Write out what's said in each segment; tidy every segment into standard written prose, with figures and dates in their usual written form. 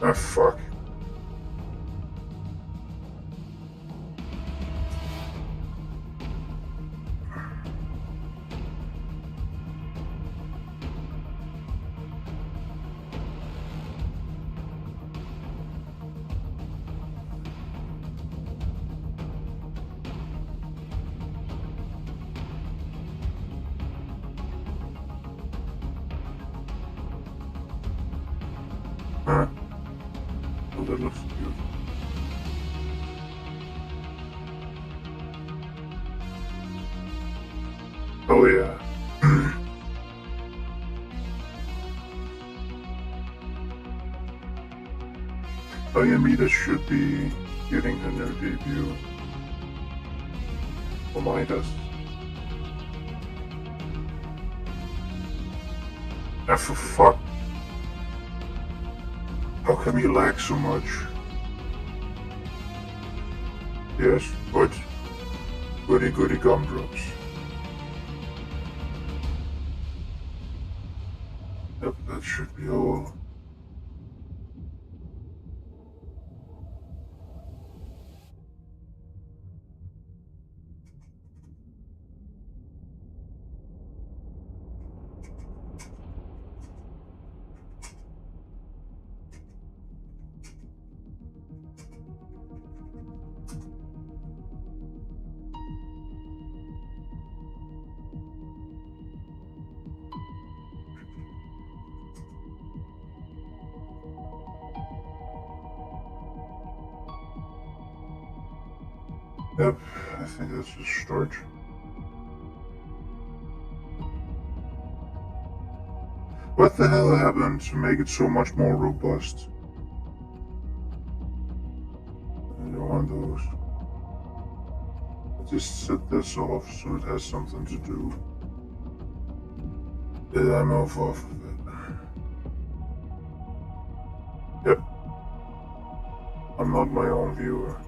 Ah, fuck. Huh. Oh, that looks beautiful. Oh, yeah. Ayamita should be getting her new debut. Remind us. Ah, for fuck. How come you lag so much? Yes, but goody goody gumdrops. Yep, that should be all. Yep, I think that's just storage. What the hell happened to make it so much more robust? I don't want those. I just set this off so it has something to do. Yeah, I'm off of it. Yep. I'm not my own viewer.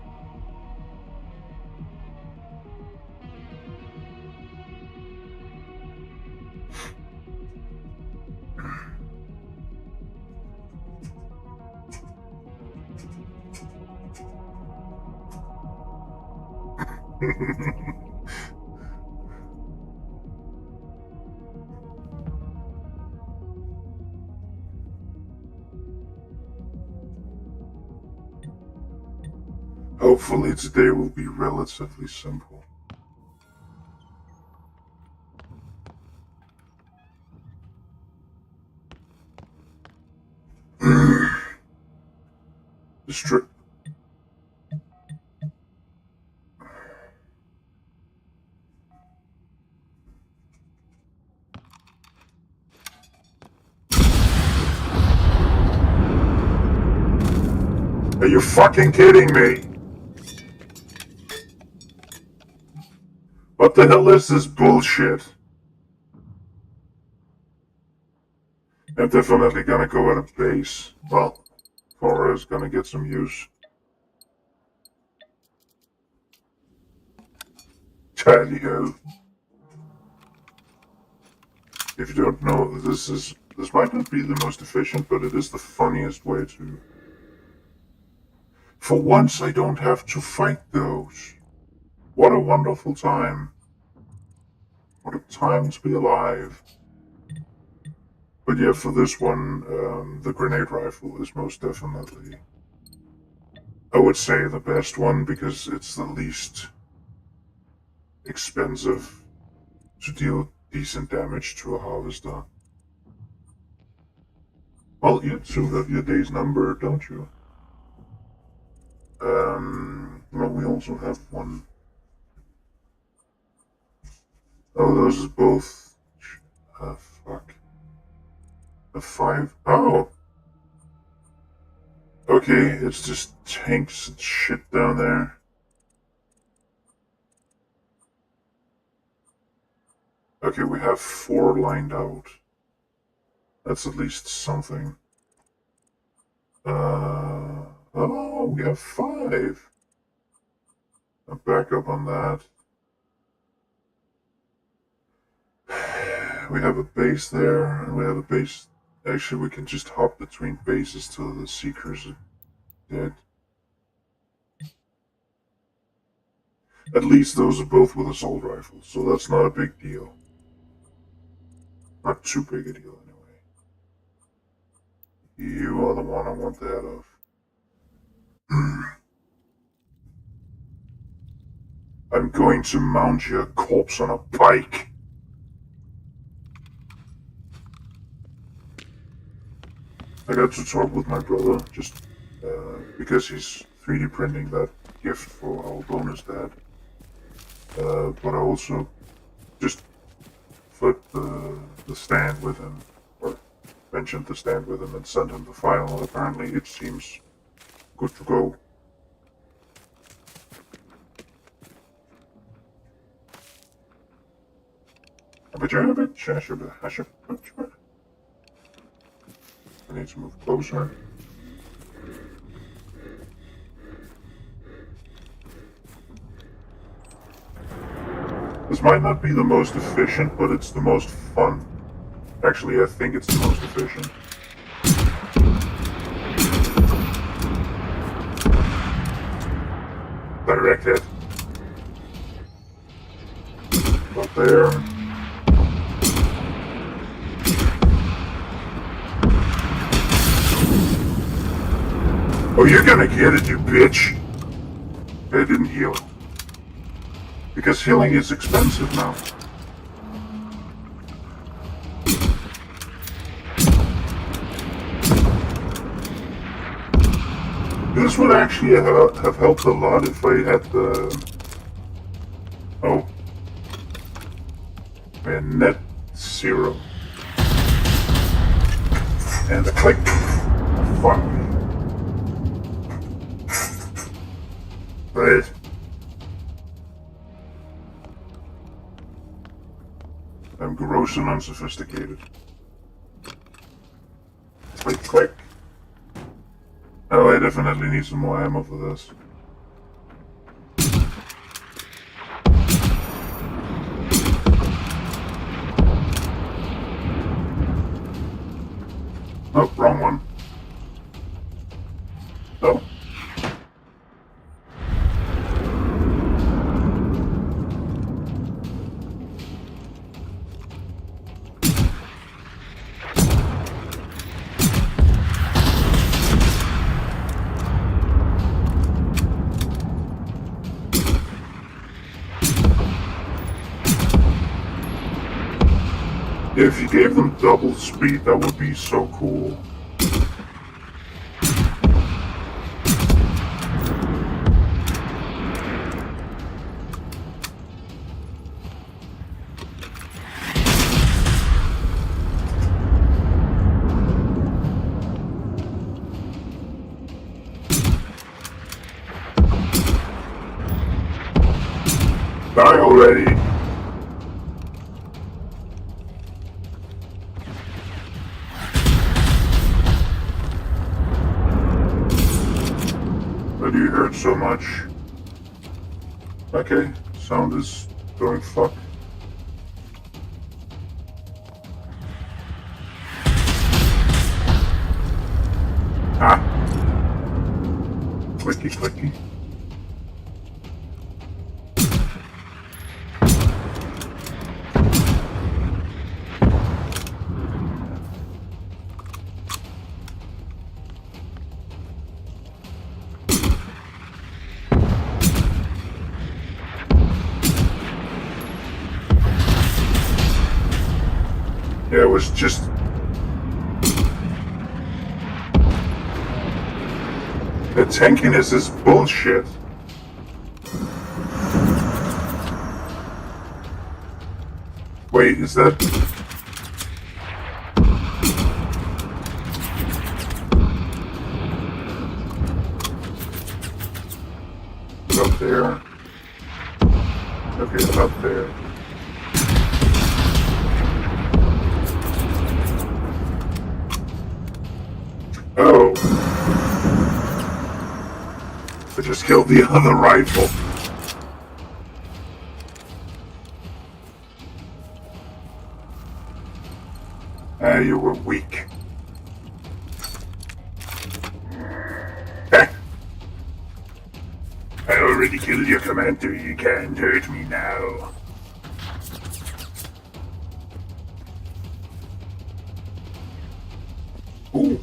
Hopefully today will be relatively simple. The strip. Are you fucking kidding me? What the hell is this bullshit? I'm definitely gonna go at a base. Well, Cora is gonna get some use. Tally ho. If you don't know, this might not be the most efficient, but it is the funniest way to. For once, I don't have to fight those. What a wonderful time. What a time to be alive. But yeah, for this one, the grenade rifle is most definitely, I would say, the best one because it's the least expensive to deal decent damage to a harvester. Well, you too have your days numbered, don't you? Well, we also have one. Oh, those are both. Fuck. A 5. Oh! Okay, it's just tanks and shit down there. Okay, we have 4 lined out. That's at least something. Oh, we have 5. I'll back up on that. We have a base there, and we have a base Actually, we can just hop between bases till the Seekers are dead. At least those are both with assault rifles, so that's not a big deal. Not too big a deal, anyway. You are the one I want that of. I'm going to mount your corpse on a pike. I got to talk with my brother, just because he's 3D printing that gift for our bonus dad. But I also just flipped the stand with him, or mentioned the stand with him and sent him the file, and apparently it seems good to go. I need to move closer. This might not be the most efficient, but it's the most fun. Actually, I think it's the most efficient. Direct hit. Up there. Oh, you're gonna get it, you bitch! I didn't heal. Because healing is expensive now. This would actually have helped a lot if I had the... Oh. And net zero. And the click. Fuck me. Right. I'm gross and unsophisticated. Click, click. Oh, I definitely need some more ammo for this. Oh, wrong one. Oh. If you gave them double speed, that would be so cool. Die already! But you heard so much. Okay, sound is going fuck. Ah! Clicky, clicky. Yeah, it was just... The tankiness is bullshit. Wait, is that... Up there. Okay, it's up there. Oh. I just killed the other rifle. Ah, you were weak. already killed your commander, you can't hurt me now. Ooh.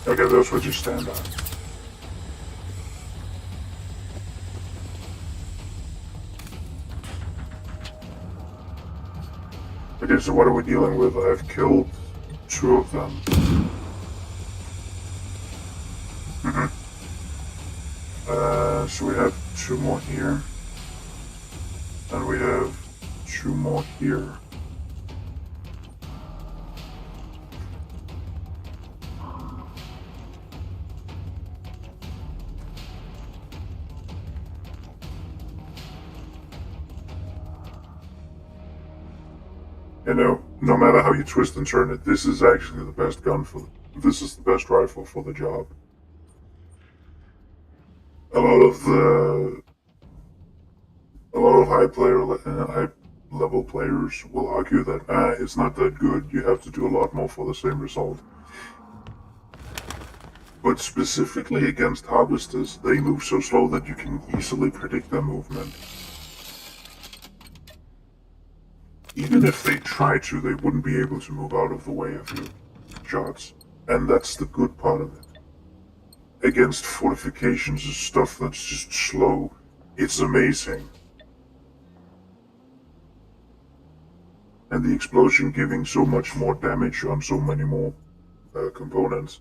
Okay, that's what you stand on. Okay, so what are we dealing with? I've killed 2 of them. So we have 2 more here. And we have 2 more here. You know, no matter how you twist and turn it, this is actually the best gun for... This is the best rifle for the job. A lot of high level players will argue that it's not that good. You have to do a lot more for the same result. But specifically against harvesters, they move so slow that you can easily predict their movement. Even if they try to, they wouldn't be able to move out of the way of your shots. And that's the good part of it. Against fortifications and stuff that's just slow, it's amazing. And the explosion giving so much more damage on so many more components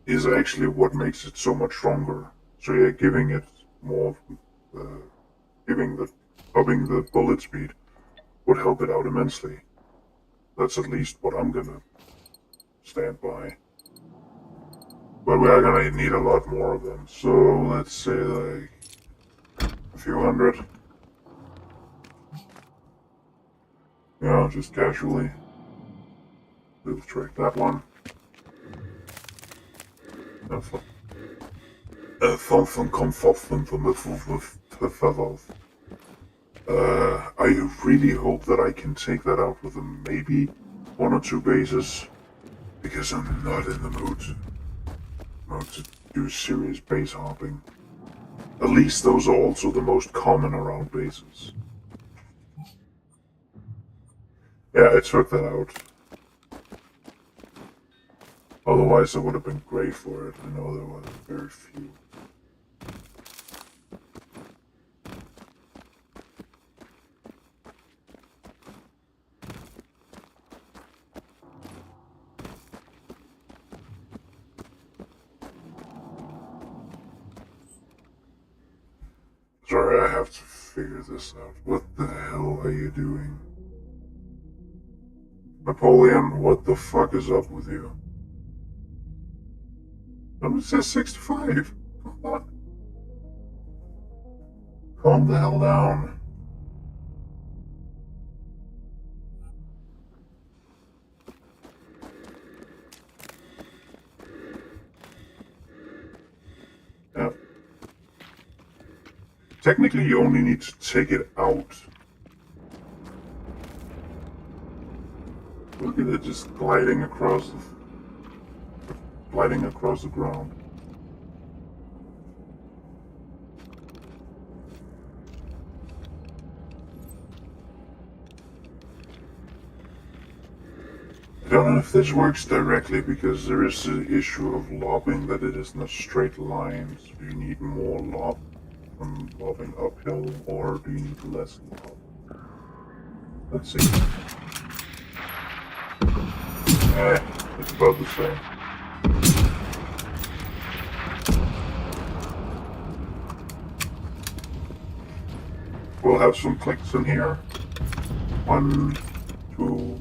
is actually what makes it so much stronger. So yeah, giving it more, upping the bullet speed would help it out immensely. That's at least what I'm gonna stand by. But we are gonna need a lot more of them, so let's say like a few hundred. You know, just casually infiltrate that one. I really hope that I can take that out with maybe 1 or 2 bases, because I'm not in the mood to do serious base hopping. At least those are also the most common around bases. Yeah, I took that out. Otherwise I would have been great for it. I know there were very few. Sorry, I have to figure this out. What the hell are you doing? Napoleon, what the fuck is up with you? It says 65. Come on. Calm the hell down. Yeah. Technically, you only need to take it out. Look at it just gliding across the ground. I don't know if this works directly because there is the issue of lobbing that it isn't a straight line. So do you need more lob from lobbing uphill, or do you need less lob? Let's see. It's about the same. We'll have some clicks in here. 1, 2.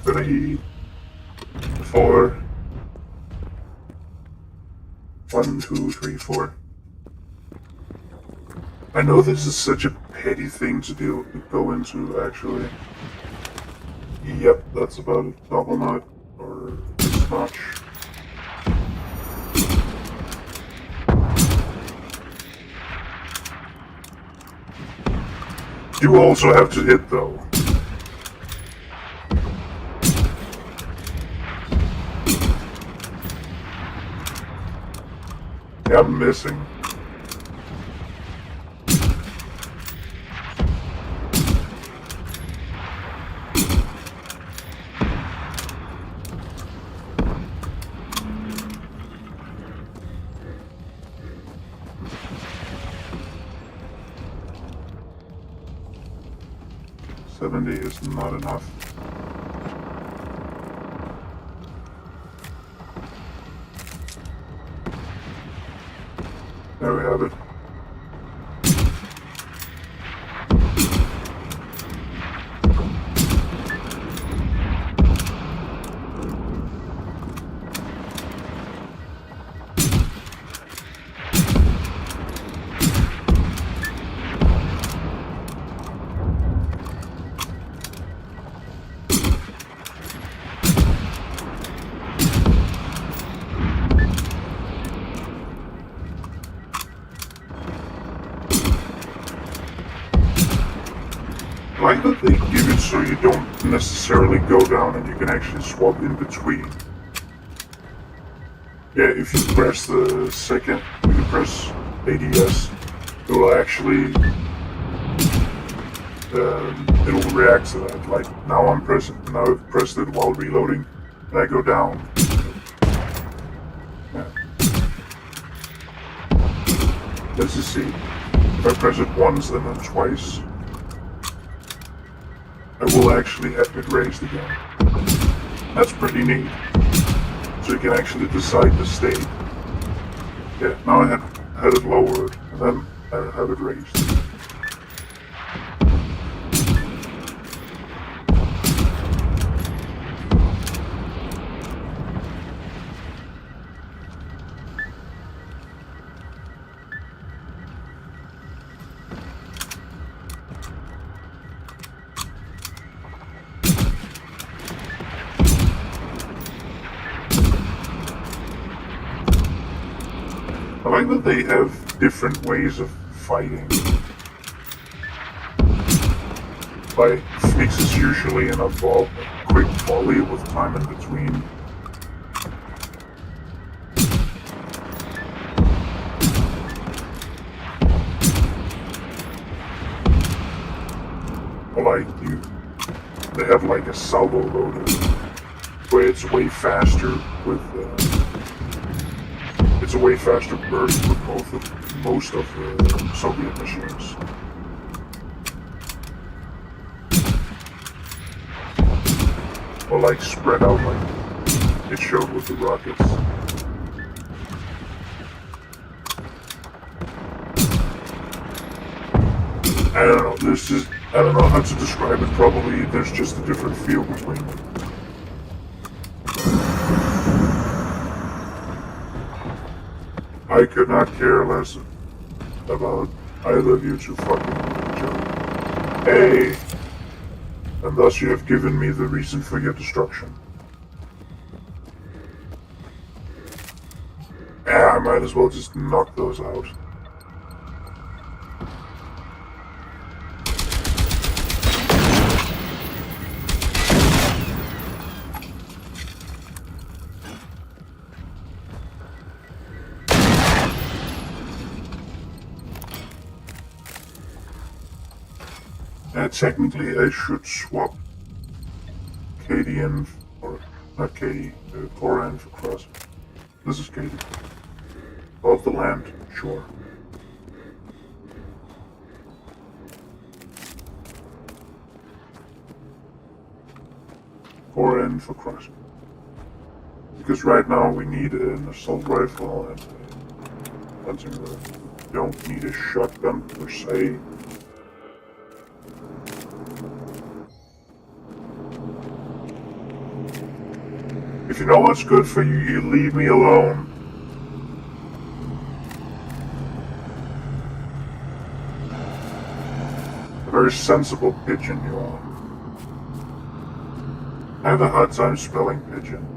3, 4. 1, 2, 3, 4. I know this is such a petty thing to go into, actually. Yep, that's about it. Double knot, or notch. You also have to hit, though. Yeah, I'm missing. $70 is not enough. There we have it. I like that they give it so you don't necessarily go down and you can actually swap in between. Yeah, if you press the second, if you press ADS, it will actually, it'll react to that. Like now I've pressed it while reloading, and I go down. Yeah. Let's just see. If I press it once and then twice, I will actually have it raised again. That's pretty neat. So you can actually decide the state. Yeah, now I had it lowered, and then I have it raised. I like that they have different ways of fighting. Like, Phoenix is usually in a quick volley with time in between. Or they have like a salvo loader where it's way faster with. It's a way faster burst with most of the Soviet machines. Or like spread out like it showed with the rockets. I don't know, I don't know how to describe it. Probably there's just a different feel between them. I could not care less about either of you two fucking with each other. Hey! And thus you have given me the reason for your destruction. Yeah, I might as well just knock those out. Technically I should swap Katie and, or not Katie, Cora for Cross. This is Katie. Of the land, sure. Cora and for Cross. Because right now we need an assault rifle and a hunting rifle. We don't need a shotgun per se. If you know what's good for you, you leave me alone. A very sensible pigeon you are. I have a hard time spelling pigeon.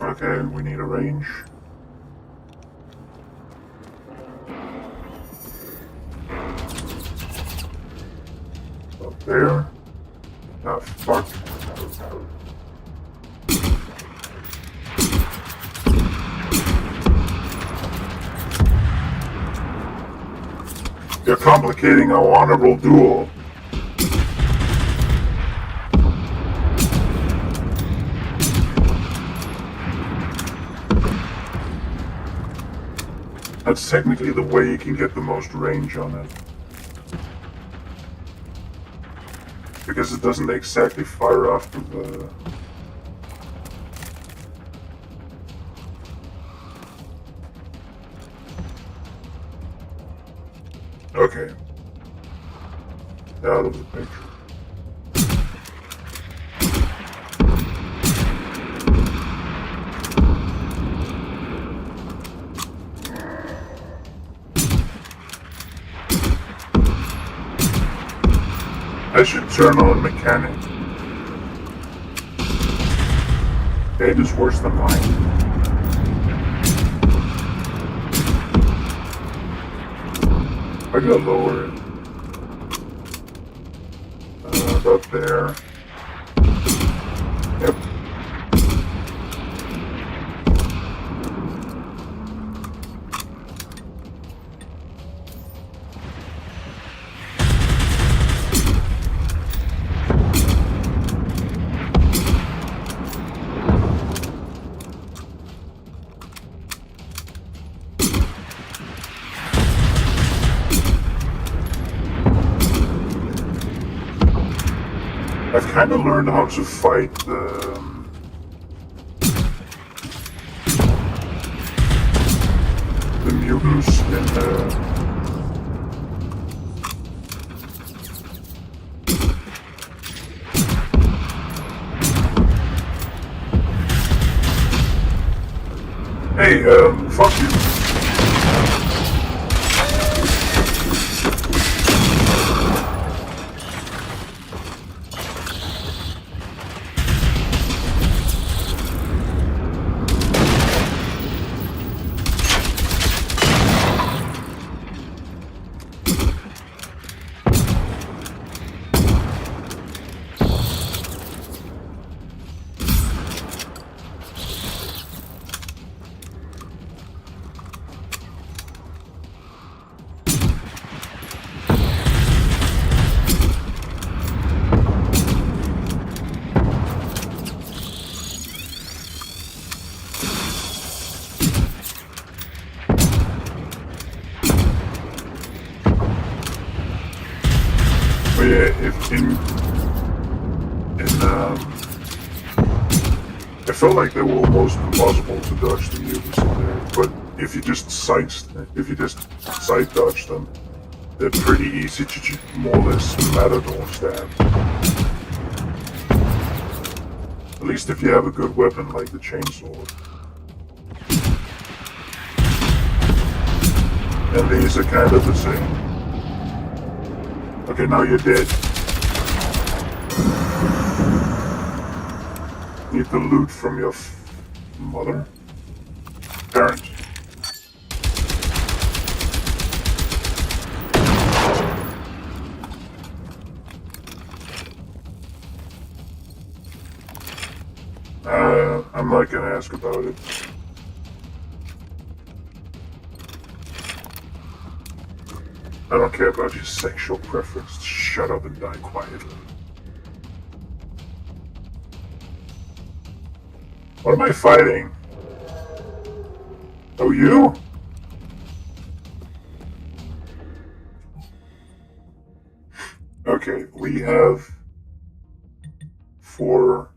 Okay, we need a range. Up there. Ah, fuck. You're complicating our honorable duel. That's technically the way you can get the most range on it. Because it doesn't exactly fire after the... Okay. Out of the picture. I should turn on mechanic. It is worse than mine. I gotta lower it. About there. Yep. I've kind of learned how to fight the mutants in Hey, fuck you. But yeah, if I felt like they were almost impossible to dodge the mutants in there, but if you just side dodge them, they're pretty easy to just more or less matador stab. At least if you have a good weapon like the chainsaw. And these are kind of the same. Okay, now you're dead. Need the loot from your mother? Parent. I'm not gonna ask about it. I don't care about your sexual preference. Shut up and die quietly. What am I fighting? Oh, you? Okay, we have 4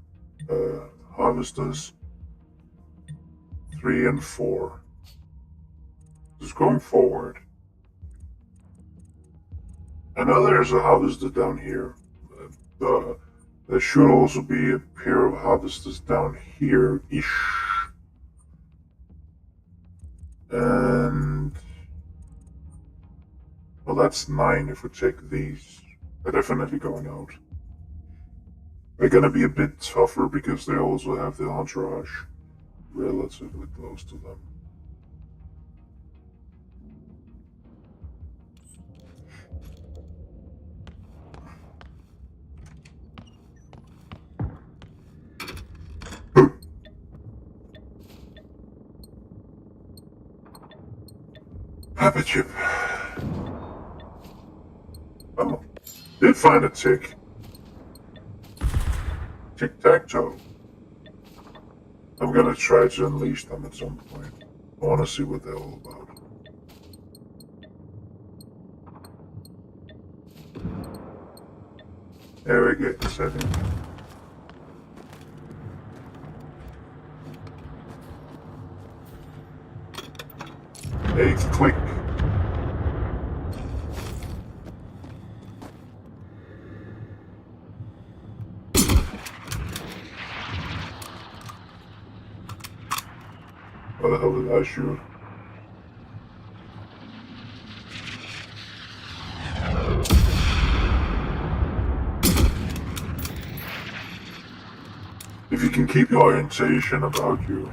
harvesters. 3 and 4. Just going forward. I know there's a harvester down here. There should also be a pair of harvesters down here-ish. And... well, that's 9 if we take these. They're definitely going out. They're gonna be a bit tougher because they also have the entourage. relatively close to them. Habit chip. Oh, did find a tick. Tic-tac-toe. I'm gonna try to unleash them at some point. I wanna see what they're all about. There we go, setting. Eighth click. What the hell did I shoot? If you can keep your orientation about you.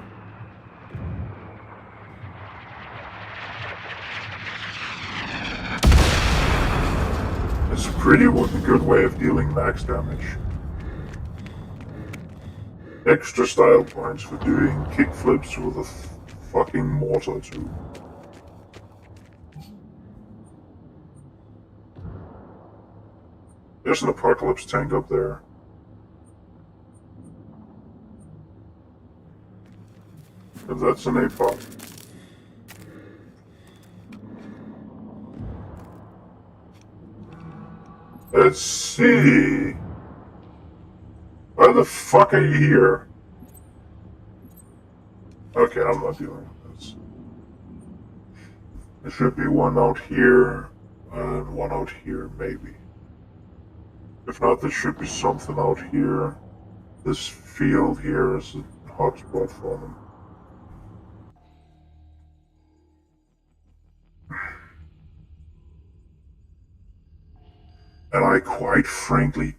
It's a pretty good way of dealing max damage. Extra style points for doing kickflips with a fucking mortar too. There's an apocalypse tank up there. If that's an APOC. Let's see. Why the fuck are you here? Okay, I'm not dealing with this. There should be one out here, and one out here, maybe. If not, there should be something out here. This field here is a hotspot for them. And I quite frankly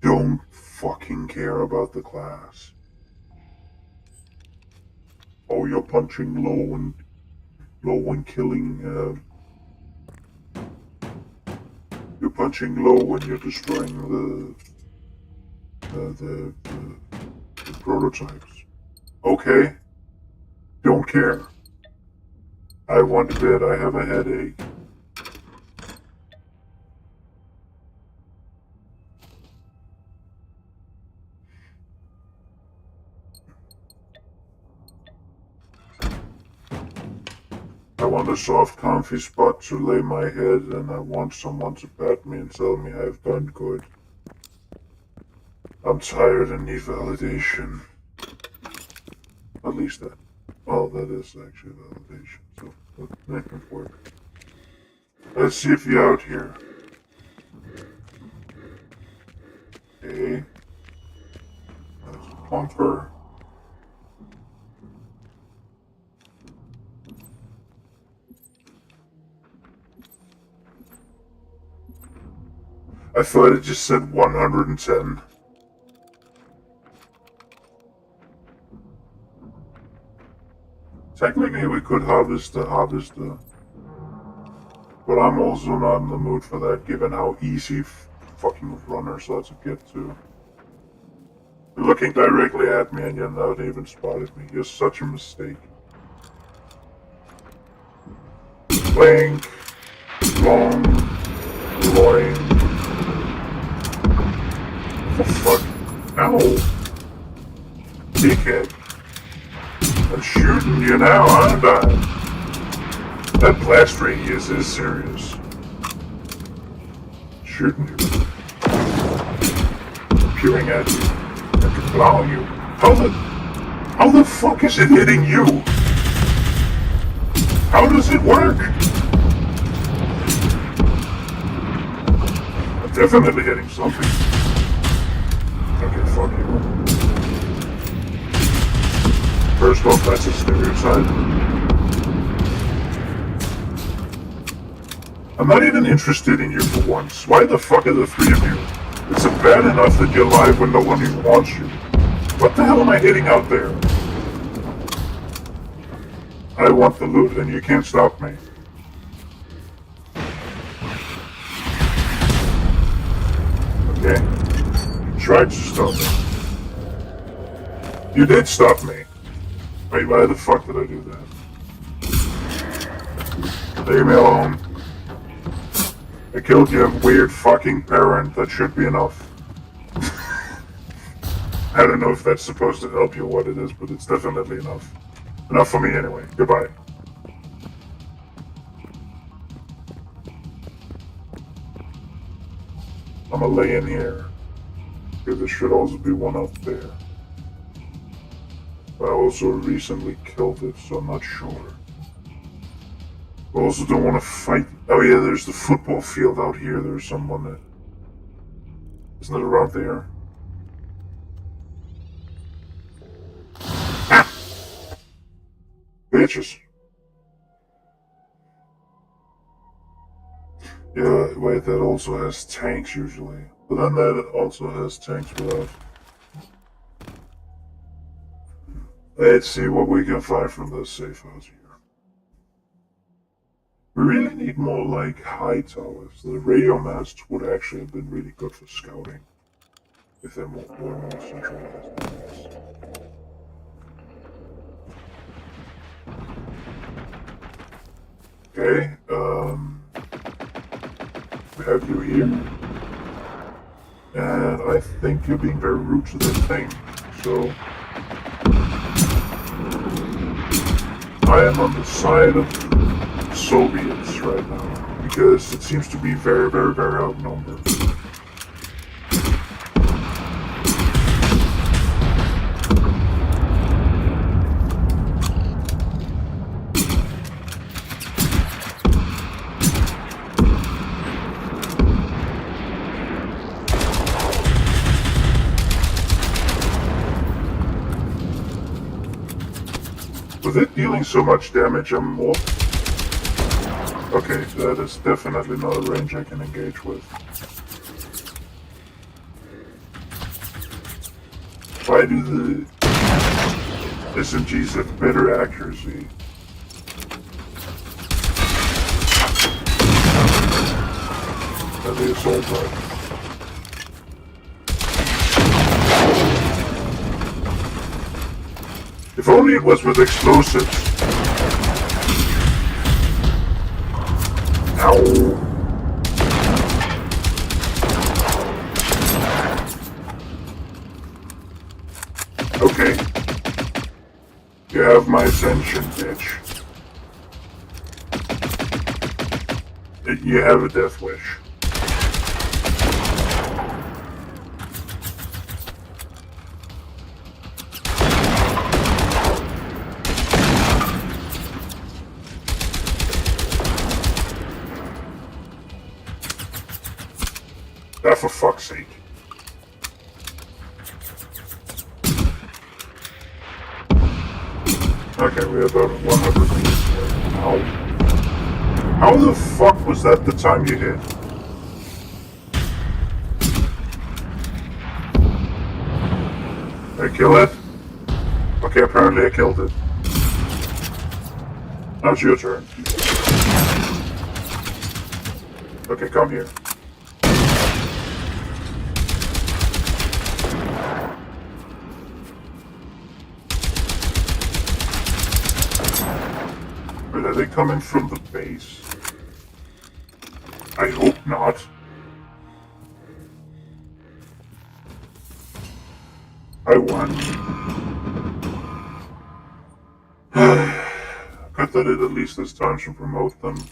don't fucking care about the class. Oh, you're punching low and killing. You're punching low when you're destroying the prototypes. Okay. Don't care. I want to bed. I have a headache. I want a soft, comfy spot to lay my head, and I want someone to pat me and tell me I've done good. I'm tired and need validation. At least that. Well, that is actually validation, so let's make it work. Let's see if you're out here. Okay. That's a plumper. I thought it just said 110. Technically, we could harvest the, but I'm also not in the mood for that, given how easy fucking runners are to get to. You're looking directly at me and you're not even spotted me. You're such a mistake. Blank, long, loin. What the fuck? Ow! Dickhead. I'm shooting you now, aren't I? That blast radius is serious. Shooting you. Peering at you. And plowing you. How the fuck is it hitting you? How does it work? I'm definitely hitting something. Okay, fuck you. First off, that's a stereotype. I'm not even interested in you for once. Why the fuck are the three of you? It's bad enough that you're alive when no one even wants you. What the hell am I hitting out there? I want the loot and you can't stop me. Okay. You tried to stop me. You did stop me. Wait, why the fuck did I do that? Leave me alone. I killed your weird fucking parent. That should be enough. I don't know if that's supposed to help you or what it is, but it's definitely enough. Enough for me anyway. Goodbye. I'm gonna lay in here. Because there should also be one up there. I also recently killed it, so I'm not sure. I also don't want to fight. Oh yeah, there's the football field out here. There's someone that... Isn't it around there? Ah! Bitches. Yeah, wait, that also has tanks usually. But then that also has tanks without. Let's see what we can find from this safe house here. We really need more, like, high towers. The radio masts would actually have been really good for scouting. If they're more centralized than this. Okay, we have you here. And I think you're being very rude to this thing. So... I am on the side of Soviets right now, because it seems to be very, very, very outnumbered. With it dealing so much damage, I'm more... Okay, that is definitely not a range I can engage with. Why do the SMGs have better accuracy? Than the assault rifle? If only it was with explosives. Ow. Okay. You have my attention, bitch. You have a death wish. For fuck's sake. Okay, we have about 100 meters away. Ow. How the fuck was that the time you hit? Did I kill it? Okay, apparently I killed it. Now it's your turn. Okay, come here. Are they coming from the base? I hope not. I won. Good that it at least this time should promote them.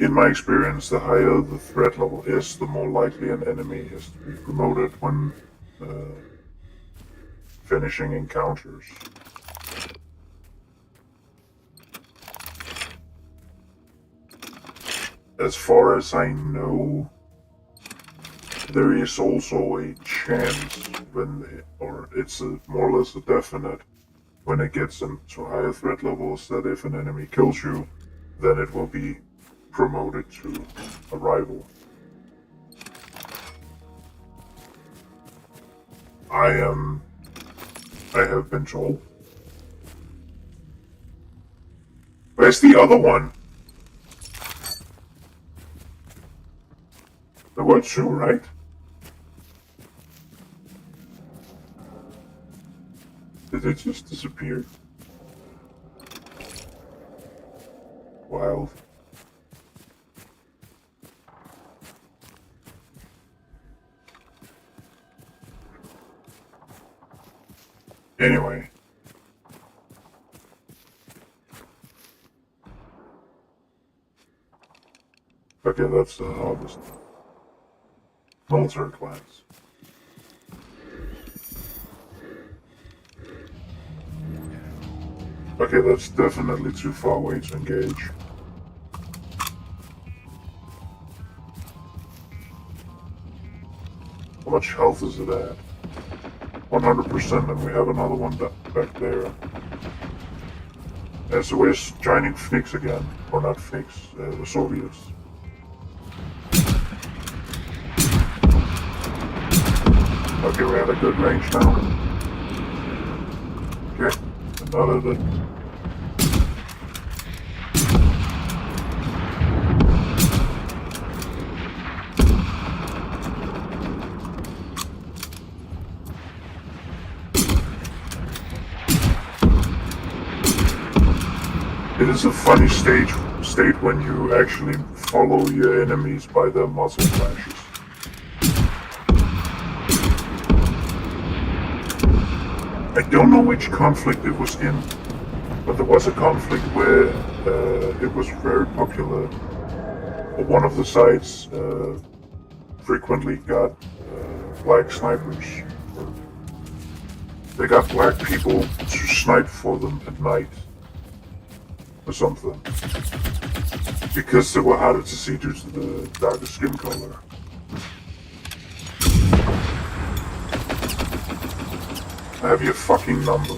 In my experience, the higher the threat level is, the more likely an enemy is to be promoted when finishing encounters. As far as I know, there is also a chance it's more or less a definite when it gets into higher threat levels that if an enemy kills you, then it will be promoted to a rival. I have been told. Where's the other one? There were two, right? Did it just disappear? Wild. Anyway. Okay, that's the harvest. Military class. Okay, that's definitely too far away to engage. How much health is it at? 100%, and we have another one back there. Yeah, so where's joining Phoenix again? Or not Phoenix, the Soviets. Okay, we're at a good range now. Okay, another that. It is a funny state when you actually follow your enemies by their muzzle flashes. I don't know which conflict it was in, but there was a conflict where it was very popular. One of the sides frequently got black snipers. They got black people to snipe for them at night. Or something. Because they were harder to see due to the darker skin color. I have your fucking number.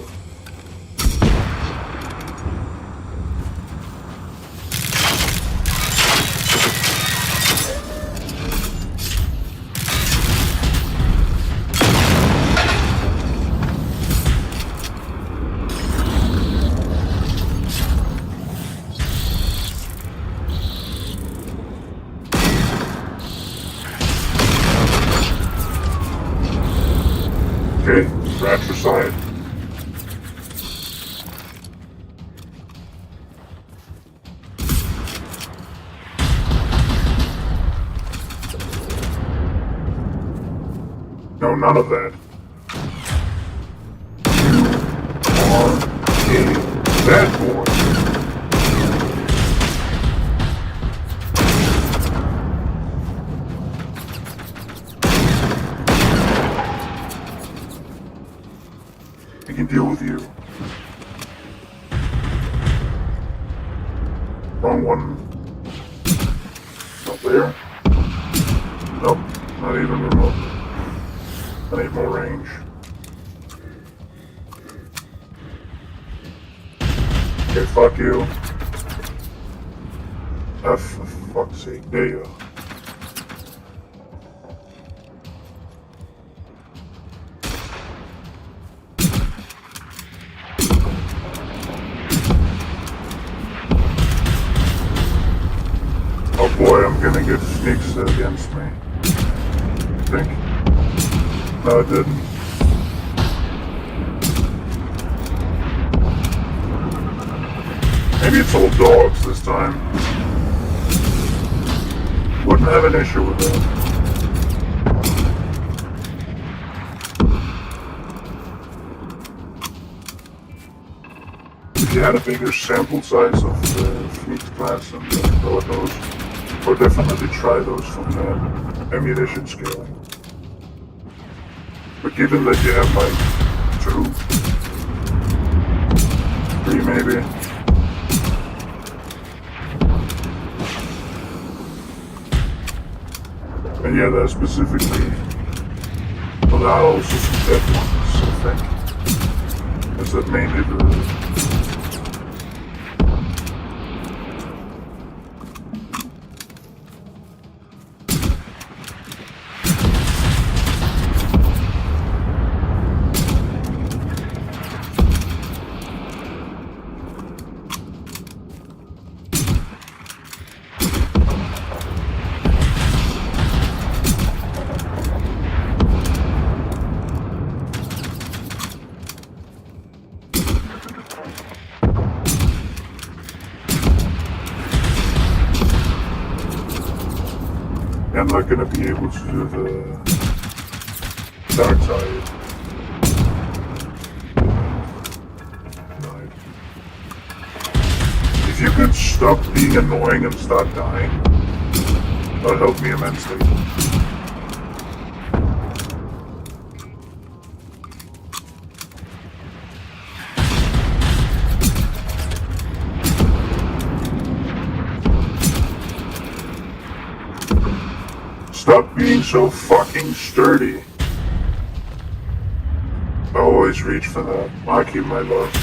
Okay, fratricide. No, none of that. You are a bad boy. I can deal with you. Wrong one. Not there. Nope, not even remote. I need more range. Okay, fuck you. For fuck's sake, there you go. Oh boy, I'm gonna get sneaks against me. I think. No, it didn't. Maybe it's all dogs this time. Wouldn't have an issue with that. If you had a bigger sample size of the Phoenix class and those, or definitely try those from the ammunition scaling. But given that you have like 2, 3 maybe. And yeah, that's specifically, well, that also some dead ones, I think. Is that mainly the not gonna be able to do the dark side. Night. If you could stop being annoying and start dying, that'd help me immensely. Stop being so fucking sturdy. I always reach for that. Maki, my love.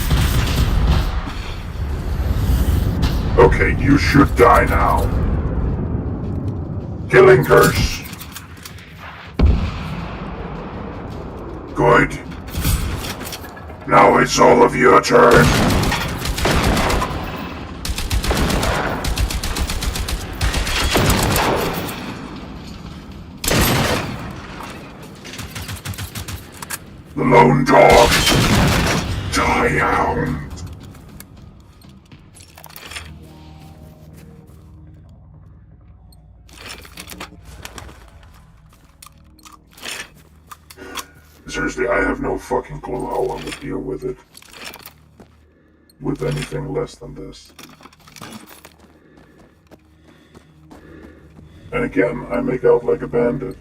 Okay, you should die now. Killing curse. Good. Now it's all of your turn. The lone dog. Die hound. Seriously, I have no fucking clue how I would deal with it. With anything less than this. And again, I make out like a bandit.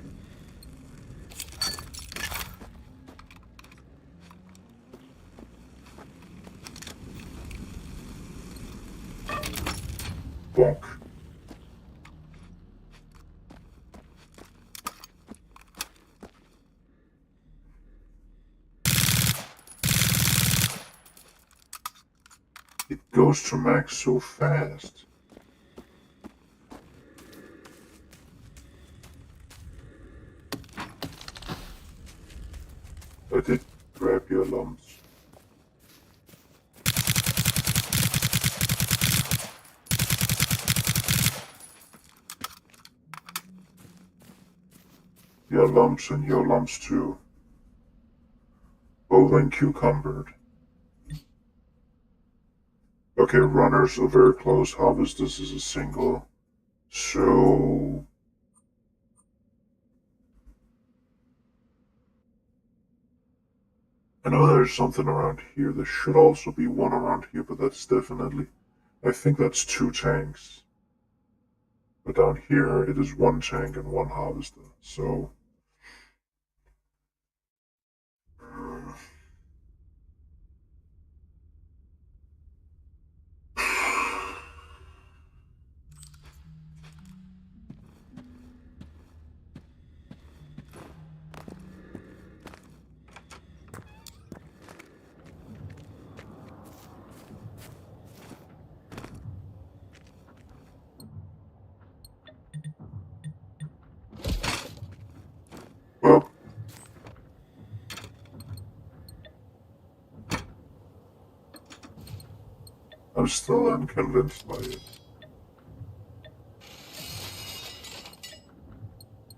Bonk. It goes to max so fast. I did grab your lumps. Your lumps and your lumps too. Both cucumbered. Okay, runners are very close. Harvesters is a single. So... I know there's something around here. There should also be one around here, but that's definitely... I think that's 2 tanks. But down here, it is 1 tank and 1 harvester. So... Well, I'm still unconvinced by it.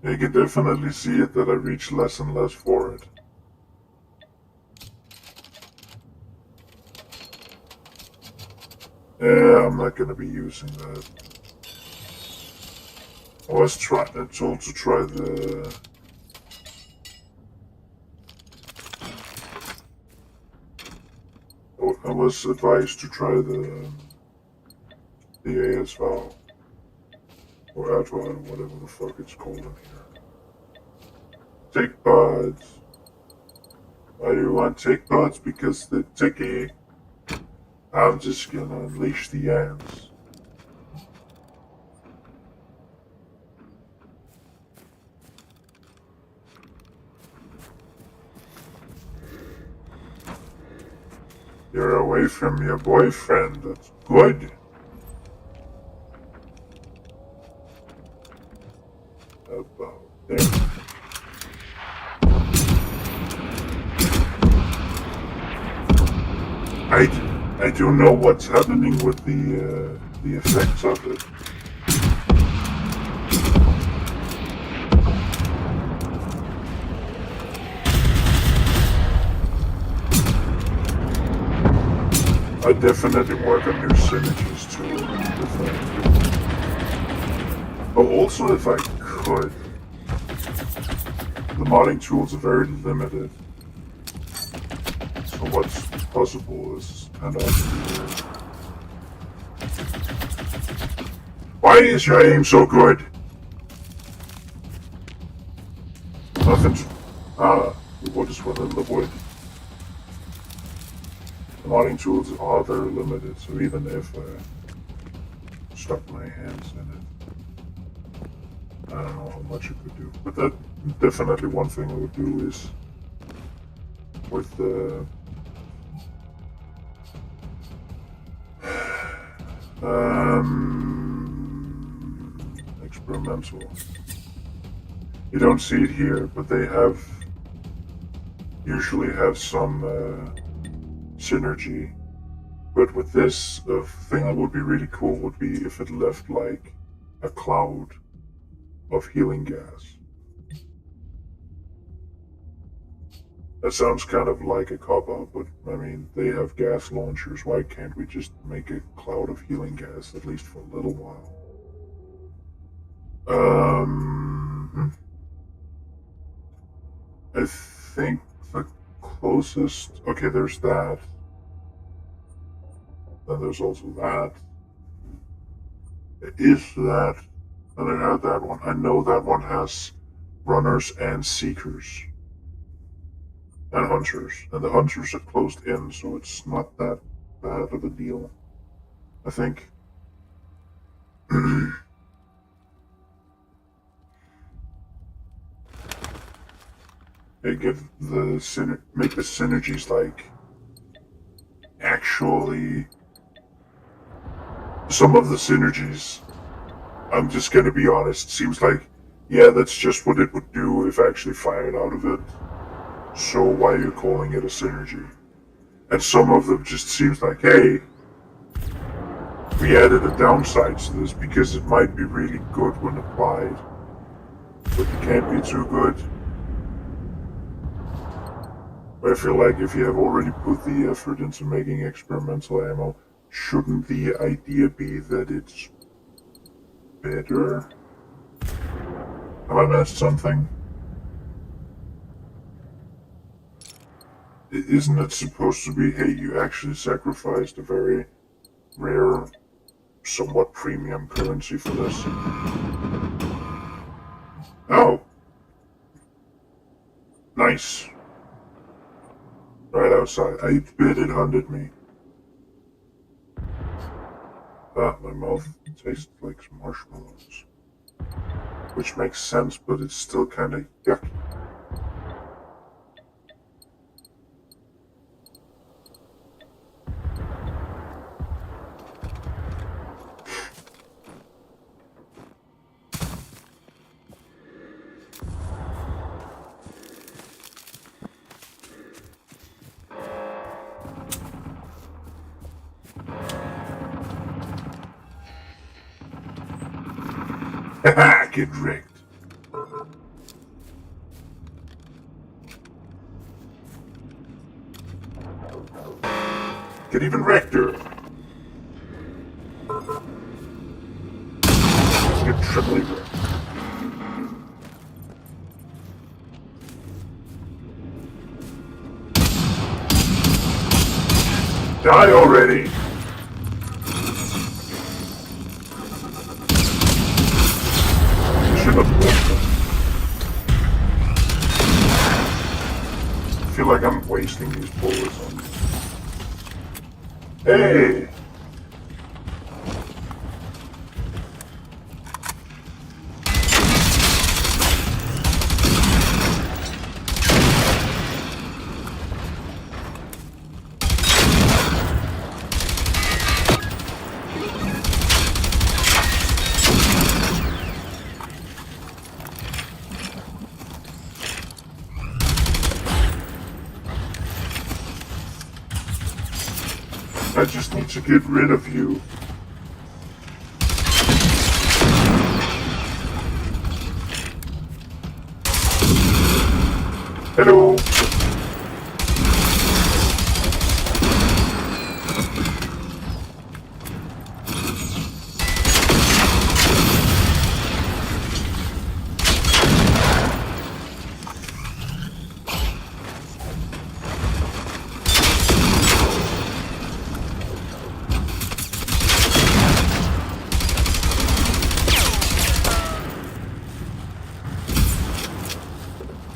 You can definitely see it that I reach less and less for it. Yeah, I'm not gonna be using that. I was told to try the... I was advised to try the ASVAL. Or Adval, whatever the fuck it's called in here. Tick buds. Why do you want tick buds? Because they're ticky. I'm just gonna unleash the ants. You're away from your boyfriend, that's good. About there. I do know what's happening with the effects of it. I definitely work on new synergies too. Oh, also if I could, the modding tools are very limited. So what's possible is kind of weird. Why is your aim so good? Nothing. We'll just run into the wood. The modding tools are very limited, so even if I stuck my hands in it, I don't know how much it could do. But that definitely one thing I would do is with the experimental. You don't see it here, but they usually have some synergy. But with this, the thing that would be really cool would be if it left like a cloud of healing gas. That sounds kind of like a cop-out, but I mean, they have gas launchers. Why can't we just make a cloud of healing gas, at least for a little while? I think the closest... Okay, there's that. Then there's also that. It is that. And I had that one. I know that one has runners and seekers. And hunters. And the hunters are closed in, so it's not that bad of a deal, I think. They make the synergies like actually some of the synergies, I'm just gonna be honest, seems like, yeah, that's just what it would do if actually fired out of it. So why are you calling it a synergy? And some of them just seems like, hey, we added a downside to this because it might be really good when applied, but it can't be too good. But I feel like if you have already put the effort into making experimental ammo, shouldn't the idea be that it's better? Have I missed something? Isn't it supposed to be, hey, you actually sacrificed a very rare, somewhat premium currency for this? Oh. Nice. Right outside. I bet it hunted me. My mouth tastes like some marshmallows. Which makes sense, but it's still kind of yucky. Haha, get wrecked. Get even wrecked-er. Get triply wrecked. Die already! I feel like I'm wasting these bullets on this. Hey! I just need to get rid of you. Hello.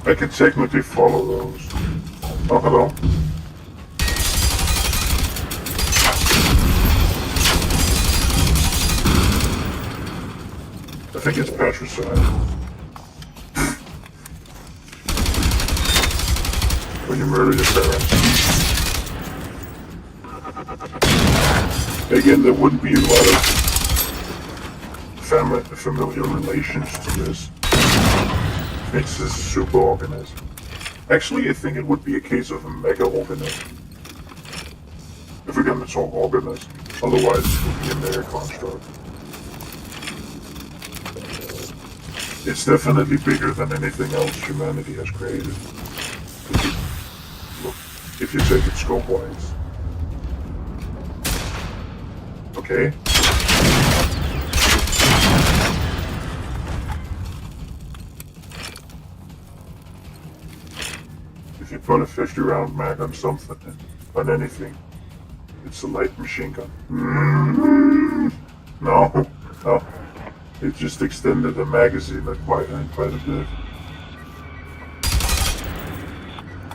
I can technically follow those. Oh, hello. I think it's patricide. When you murder your parents. Again, there wouldn't be a lot of familial relations to this. It's a super organism. Actually, I think it would be a case of a mega organism. If we're gonna talk organism. Otherwise, it would be a mega construct. It's definitely bigger than anything else humanity has created. Look, if you take it scope-wise. Okay. If you put a 50-round mag on something, on anything, it's a light machine gun. No. It just extended the magazine quite a bit.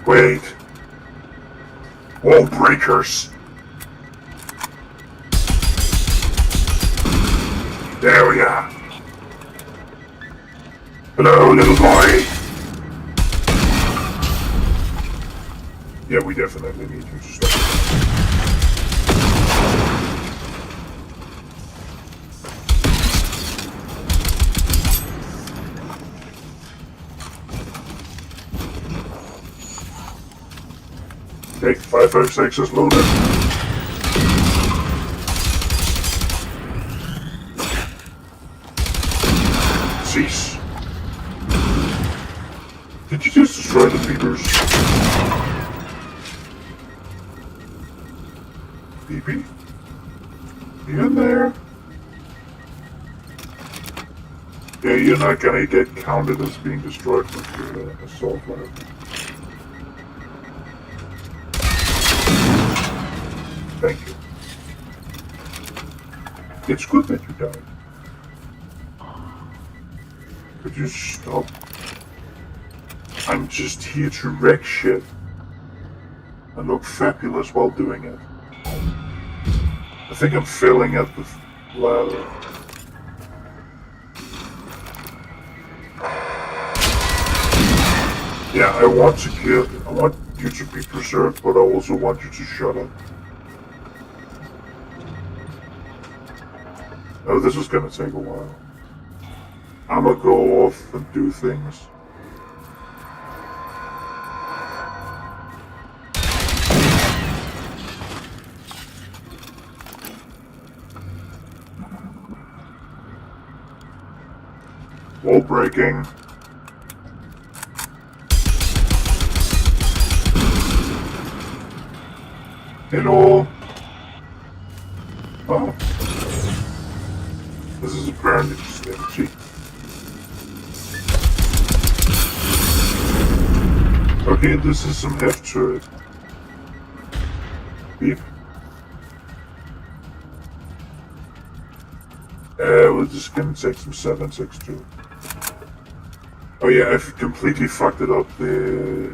Wait. Wall breakers. There we are. Hello, little boy. Yeah, we definitely need you to stop. Okay, 556 is loaded. Cease. Did you just destroy the beavers? PP? You in there? Yeah, you're not gonna get counted as being destroyed with your assault rifle. Thank you. It's good that you died. Could you stop? I'm just here to wreck shit and look fabulous while doing it. I think I'm failing at the ladder. Yeah, I want you to be preserved, but I also want you to shut up. Oh, this is gonna take a while. I'm gonna go off and do things. Wall breaking. Hello. Oh. This is apparently just empty. Okay, this is some heft to it. Beep. We're just gonna take some 7.62. Oh yeah, I've completely fucked it up. The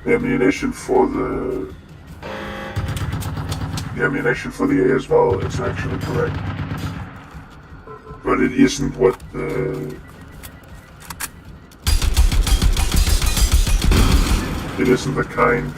ammunition for the ammunition for the A as well is actually correct, but it isn't what the it isn't the kind.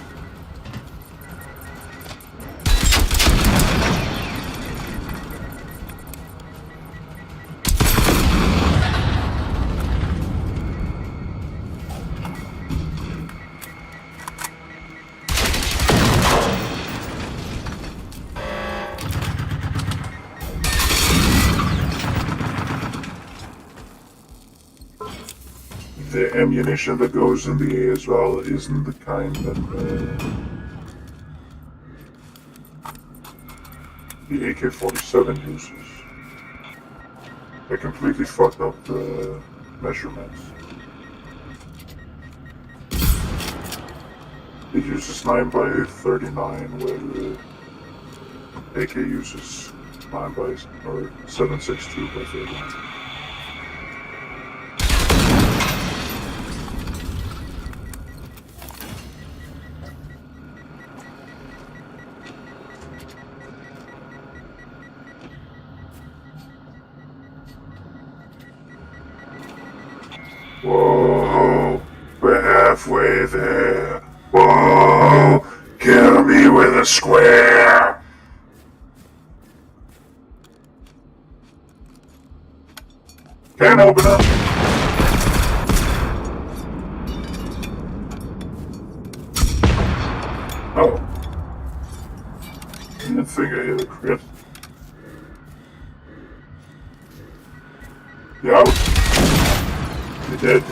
The ammunition that goes in the A as well isn't the kind that the AK-47 uses. I completely fucked up the measurements. It uses 9x39 where the AK uses 9x or 7.62 by 39. Whoa, we're halfway there. Whoa, kill me with a square. Can't open up. Oh. I didn't think I hit a crit. You're out. You're dead.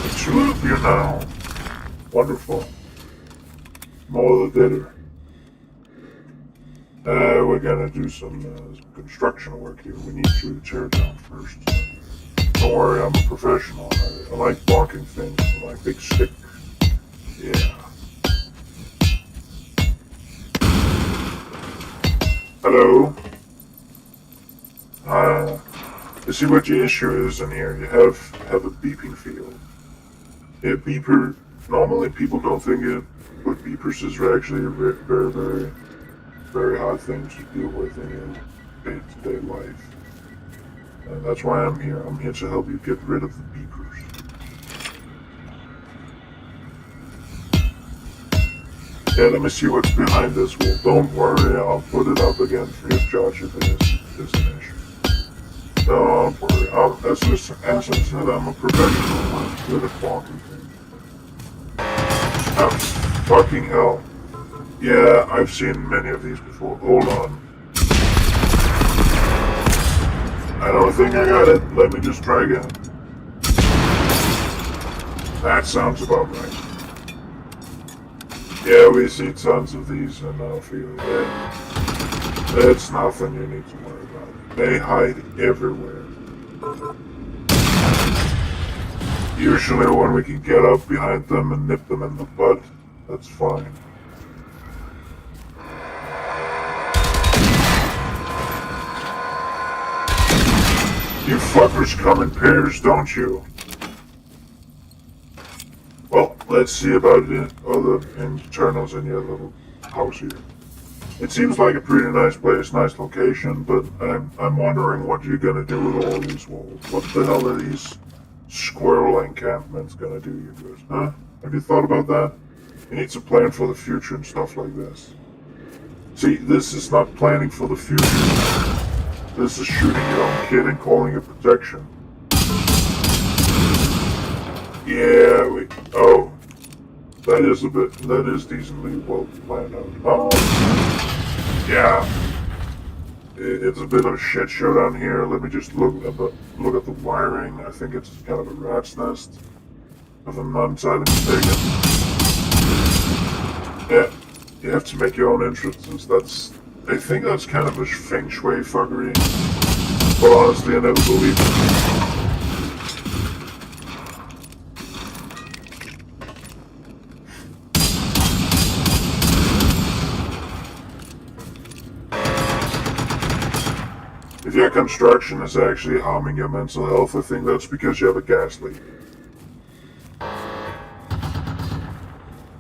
The two of you now. Wonderful. More the better. We're gonna do some construction work here. We need to tear it down first. Don't worry, I'm a professional. I like bonking things with my big stick. Yeah. Hello. You see what your issue is in here? You have a beeping field. A beeper. Normally people don't think it, but beepers is actually a very hard thing to deal with in your day-to-day life. And that's why I'm here. I'm here to help you get rid of the beepers. Yeah, let me see what's behind this wall. Don't worry, I'll put it up again free of charge if it is an issue. Don't worry. As I said, I'm a professional. I'm good at bonking things. Oh, fucking hell. Yeah, I've seen many of these before. Hold on. I don't think I got it. Let me just try again. That sounds about right. Yeah, we see tons of these in our field. It's nothing you need to worry about. They hide everywhere. Usually when we can get up behind them and nip them in the butt, that's fine. You fuckers come in pairs, don't you? Well, let's see about the other internals in your little house here. It seems like a pretty nice place, nice location, but I'm wondering what you're gonna do with all these walls. What the hell are these squirrel encampments gonna do you good, huh? Have you thought about that? You need to plan for the future and stuff like this. See, this is not planning for the future. This is shooting your own kid and calling it protection. Yeah, oh. That is decently well planned out. Oh. Yeah. It's a bit of a shit show down here. Let me just look at the wiring. I think it's kind of a rat's nest, if I'm not entirely mistaken. Yeah, you have to make your own entrances. I think that's kind of a feng shui fuckery. But honestly, I never believed it. If your construction is actually harming your mental health, I think that's because you have a gas leak.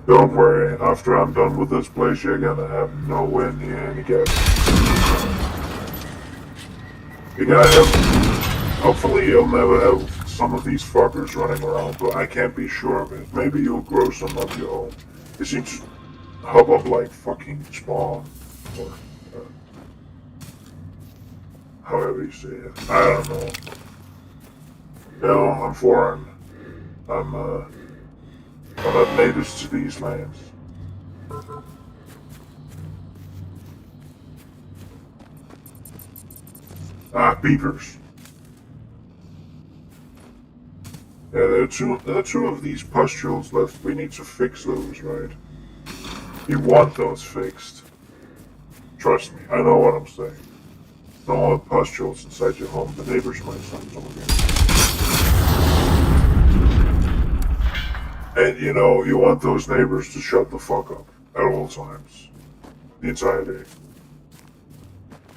Don't worry, after I'm done with this place, you're gonna have nowhere near any gas. You're gonna have... Hopefully you'll never have some of these fuckers running around, but I can't be sure of it. Maybe you'll grow some of your own. It seems hubbub like fucking Spawn, or however you say it. I don't know. You know, I'm foreign. I'm not native to these lands. Beavers. Yeah, there are two of these pustules left. We need to fix those, right? You want those fixed. Trust me, I know what I'm saying. Don't want pustules inside your home. The neighbors might start talking. And you know, you want those neighbors to shut the fuck up at all times. The entire day.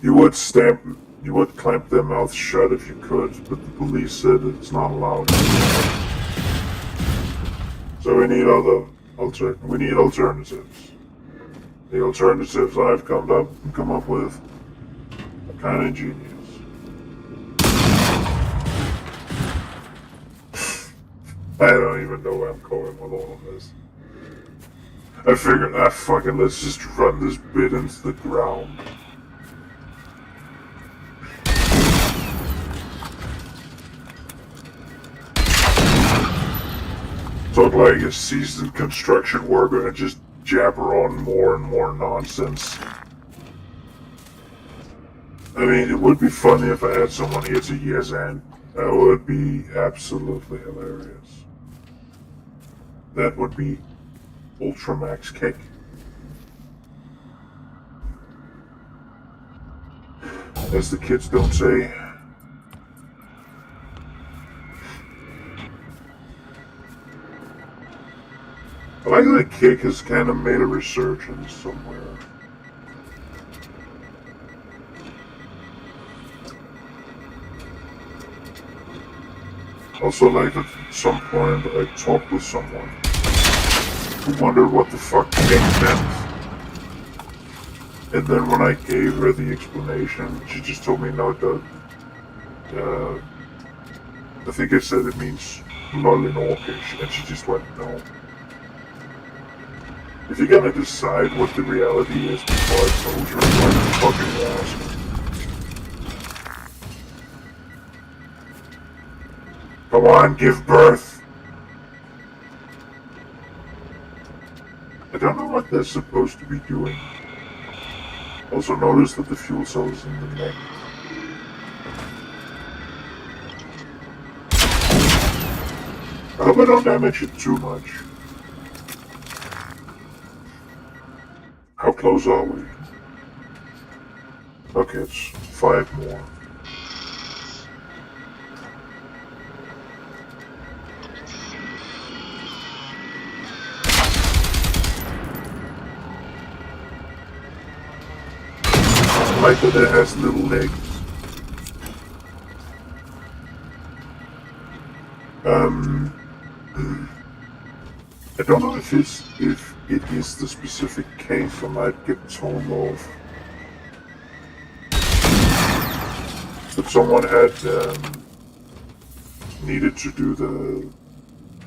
You would clamp their mouths shut if you could, but the police said it's not allowed. So we need alternatives. The alternatives I've come up with are kind of ingenious. I don't even know where I'm going with all of this. I figured, fuck it, let's just run this bit into the ground. Talk like a seasoned construction worker and just jabber on more and more nonsense. I mean, it would be funny if I had someone here to yes and. That would be absolutely hilarious. That would be Ultramax kick. As the kids don't say. I like that kick has kind of made a resurgence somewhere. Also, like at some point, I talked with someone who wondered what the fuck kick meant. And then when I gave her the explanation, she just told me, no, Doug. I think I said it means lol in Orcish, and she just went, no. If you're gonna decide what the reality is before I told you, why the fucking ask? Come on, give birth. I don't know what they're supposed to be doing. Also notice that the fuel cell is in the neck. I hope I don't damage it too much. How close are we? Okay, it's 5 more. I like that it has little legs. I don't know if it is the specific case I might get told off. But someone had needed to do the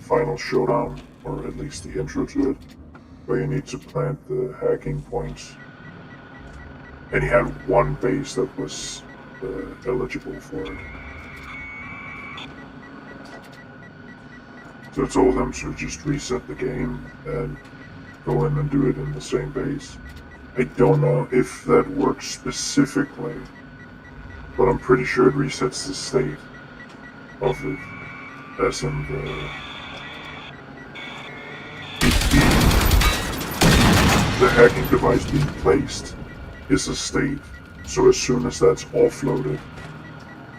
final showdown, or at least the intro to it, where you need to plant the hacking points. And he had one base that was eligible for it. So I told them to just reset the game and go in and do it in the same base. I don't know if that works specifically, but I'm pretty sure it resets the state of it, as in the hacking device being placed is a state. So as soon as that's offloaded,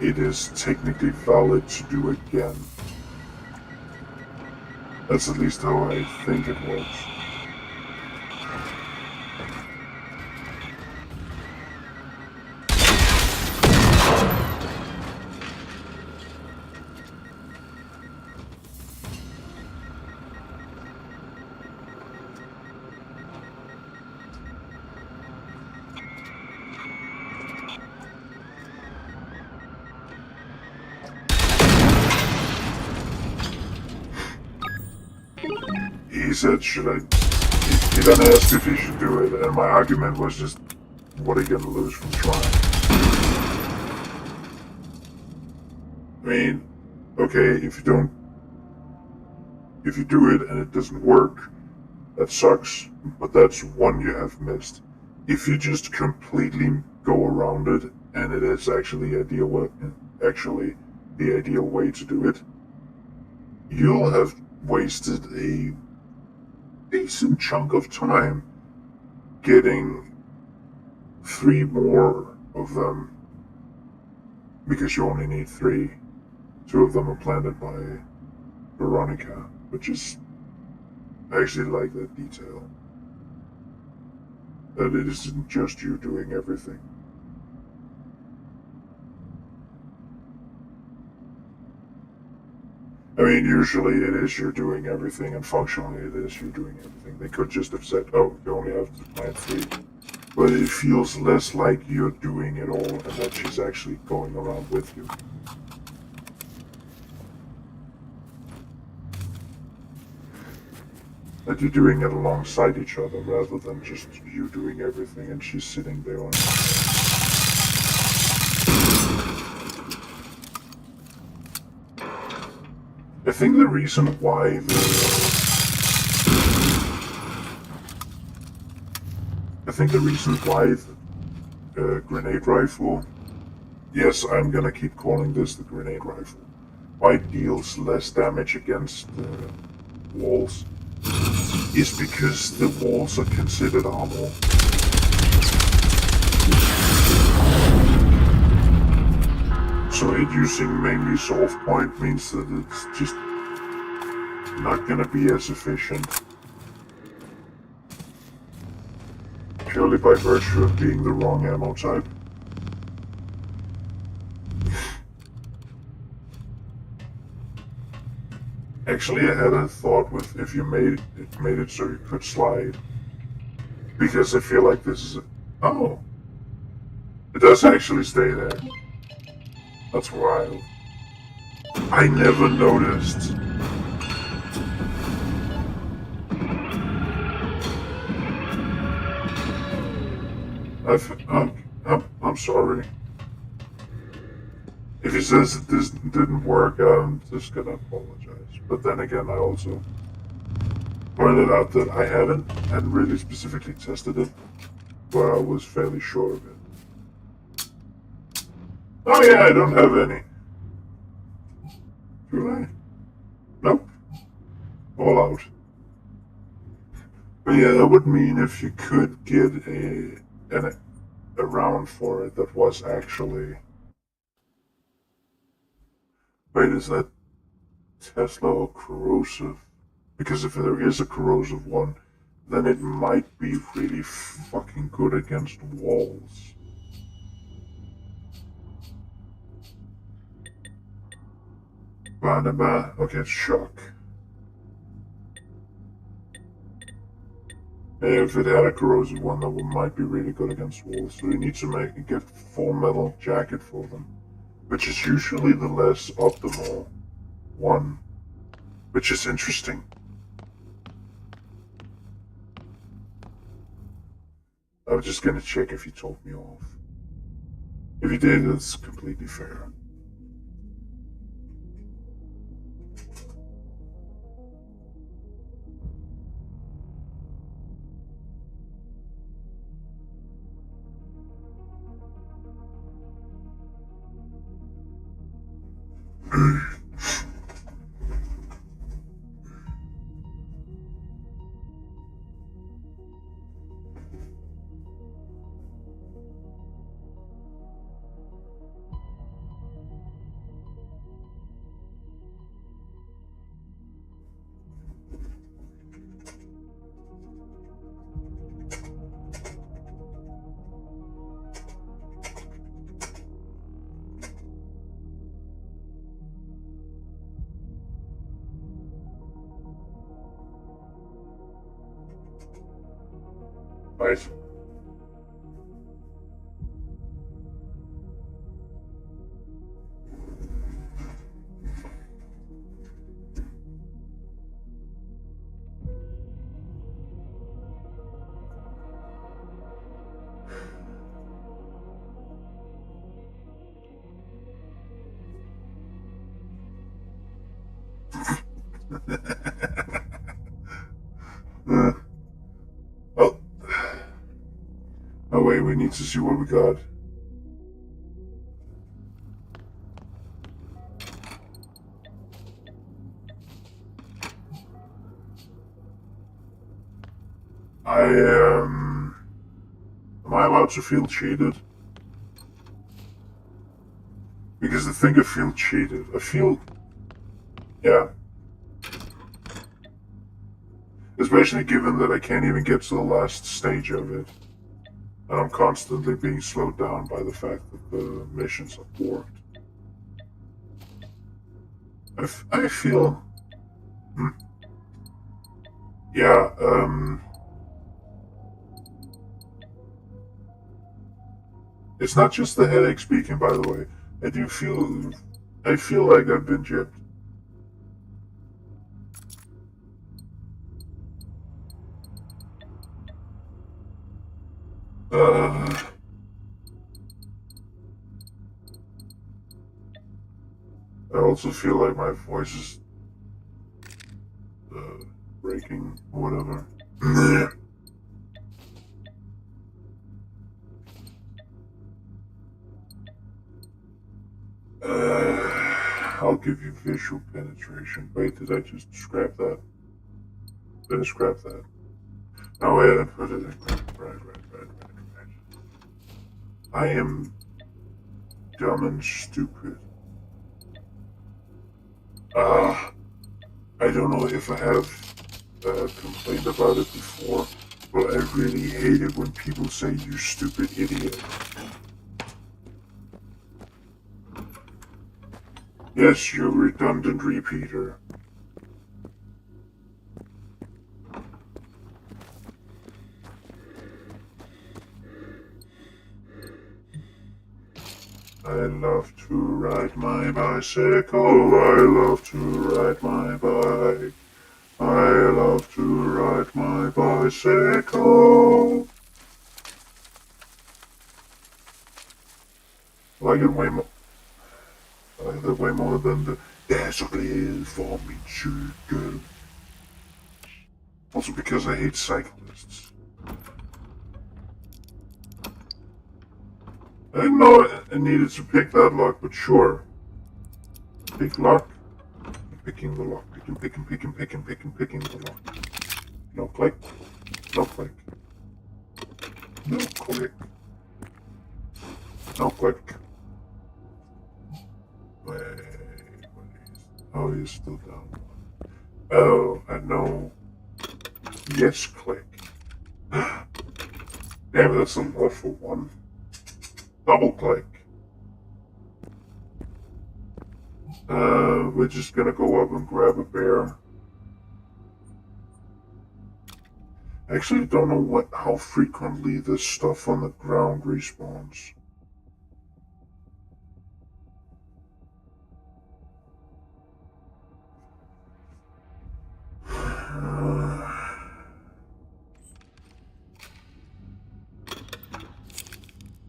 it is technically valid to do again. That's at least how I think it works. He said, should I? He then asked if he should do it, and my argument was just, what are you gonna lose from trying? I mean, okay, if you do it and it doesn't work, that sucks, but that's one you have missed. If you just completely go around it, and it is actually the ideal way to do it, you'll have wasted a decent chunk of time getting 3 more of them, because you only need 3. 2 of them are planted by Veronica, which is, I actually like that detail, that it isn't just you doing everything. I mean, usually it is you're doing everything, and functionally it is you're doing everything. They could just have said, oh, you only have to plant 3. But it feels less like you're doing it all, and that she's actually going around with you. That you're doing it alongside each other rather than just you doing everything and she's sitting there on. I think the reason why the grenade rifle, yes, I'm gonna keep calling this the grenade rifle, why it deals less damage against walls, is because the walls are considered armor. So it using mainly soft point means that it's just not gonna be as efficient. Purely by virtue of being the wrong ammo type. Actually, I had a thought with if you made it so you could slide. Because I feel like this is oh. It does actually stay there. That's wild. I never noticed. I'm sorry. If he says that this didn't work, I'm just gonna apologize. But then again, I also pointed out that I hadn't really specifically tested it, but I was fairly sure of it. Oh yeah, I don't have any. Do I? Nope. All out. But yeah, that would mean if you could get a round for it that was actually... Wait, is that Tesla or corrosive? Because if there is a corrosive one, then it might be really fucking good against walls. Banaba, okay, it's shock. If it had a corrosive one, that one might be really good against walls. So you need to get full metal jacket for them, which is usually the less optimal one, which is interesting. I was just gonna check if you told me off. If you did, that's completely fair. Right. Oh. Oh wait, we need to see what we got. Am I allowed to feel cheated? Because I think I feel cheated. Yeah. Especially given that I can't even get to the last stage of it. And I'm constantly being slowed down by the fact that the missions are warped. I feel... Yeah, it's not just the headache speaking, by the way. I feel like I've been gypped. Uh, I also feel like my voice is breaking or whatever. I'll give you visual penetration. Wait, did I just scrap that? Did I scrap that? No, wait, I put it in. Right. I am dumb and stupid. I don't know if I have complained about it before, but I really hate it when people say you stupid idiot. Yes, you redundant repeater. I love to ride my bicycle. I love to ride my bike. I love to ride my bicycle. I like it way more. I like that way more than the "There's a place for me to go." Also because I hate cyclists. I didn't know I needed to pick that lock, but sure. Pick lock. Picking the lock. Picking the lock. No click. No click. No click. No click. Wait, what is... Oh, he's still down. Oh, I know. Yes, click. Damn, that's a lot for one. Double click. We're just gonna go up and grab a bear. I actually don't know how frequently this stuff on the ground respawns.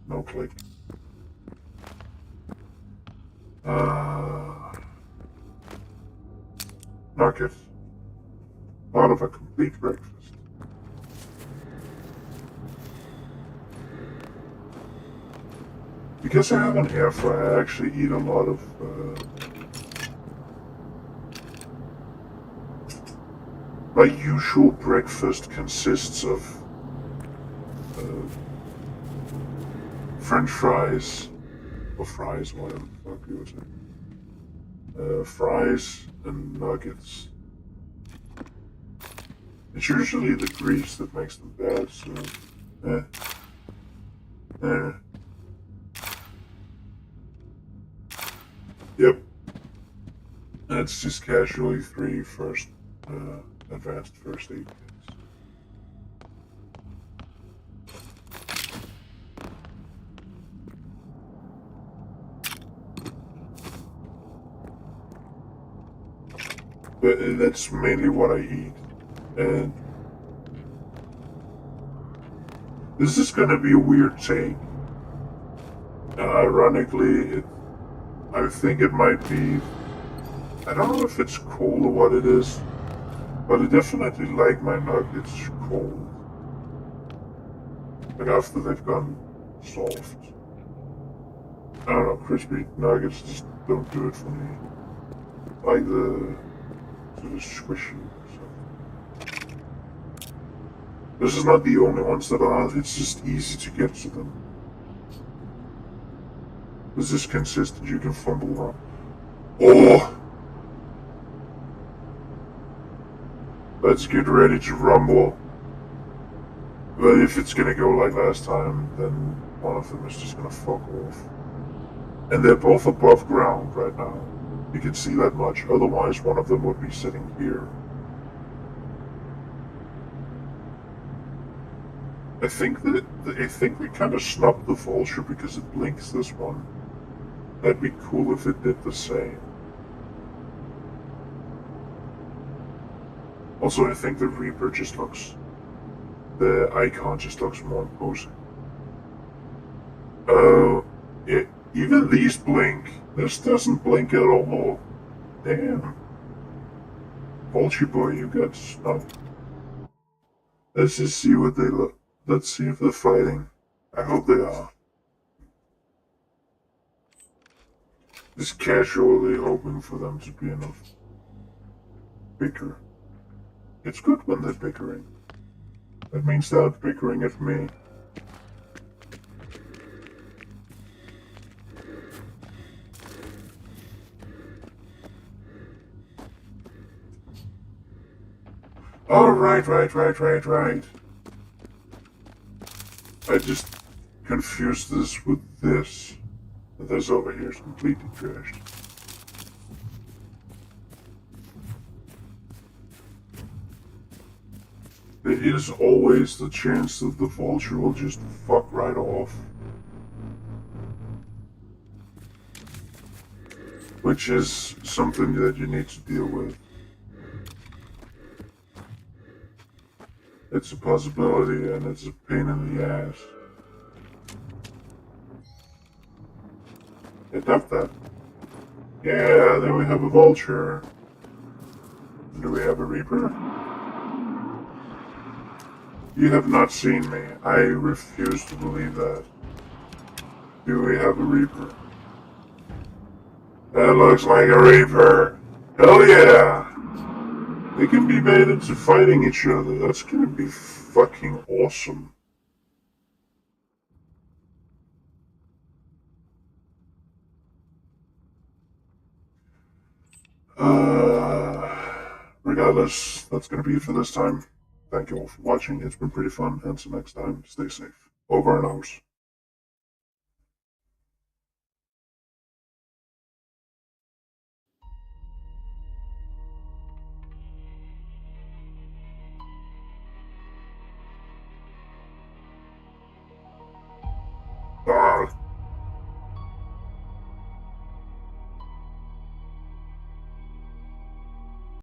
No click. Nugget. Part of a complete breakfast. Because I have an air fryer, I actually eat a lot of my usual breakfast consists of French fries, or fries, whatever the fuck you would say. Fries and nuggets. It's usually the grease that makes them bad, so Yep. That's just casually 3 first advanced first aid kits. But that's mainly what I eat. And this is gonna be a weird take. Ironically, I think it might be... I don't know if it's cold or what it is, but I definitely like my nuggets cold. Like after they've gone soft. I don't know, crispy nuggets just don't do it for me. Like the sort of squishy stuff. This is not the only ones that are, it's just easy to get to them. This is consistent, you can fumble around. Oh! Let's get ready to rumble. But if it's gonna go like last time, then one of them is just gonna fuck off. And they're both above ground right now. You can see that much, otherwise one of them would be sitting here. I think we kind of snubbed the vulture because it blinks this one. That'd be cool if it did the same. Also, I think the Reaper just looks... the icon just looks more imposing. Oh, yeah, even these blink. This doesn't blink at all. Damn. Vulture boy, you got stumped. Let's just see what they look. Let's see if they're fighting. I hope they are. Just casually hoping for them to be enough bicker. It's good when they're bickering. That means they're not bickering at me. Oh, right. I just confused this with this. This over here is completely trashed. There is always the chance that the vulture will just fuck right off. Which is something that you need to deal with. It's a possibility and it's a pain in the ass. Enough that. Yeah, then we have a vulture. Do we have a reaper? You have not seen me. I refuse to believe that. Do we have a reaper? That looks like a reaper. Hell yeah! They can be made into fighting each other. That's gonna be fucking awesome. Regardless, that's gonna be it for this time. Thank you all for watching. It's been pretty fun. Until next time, stay safe. Over and out.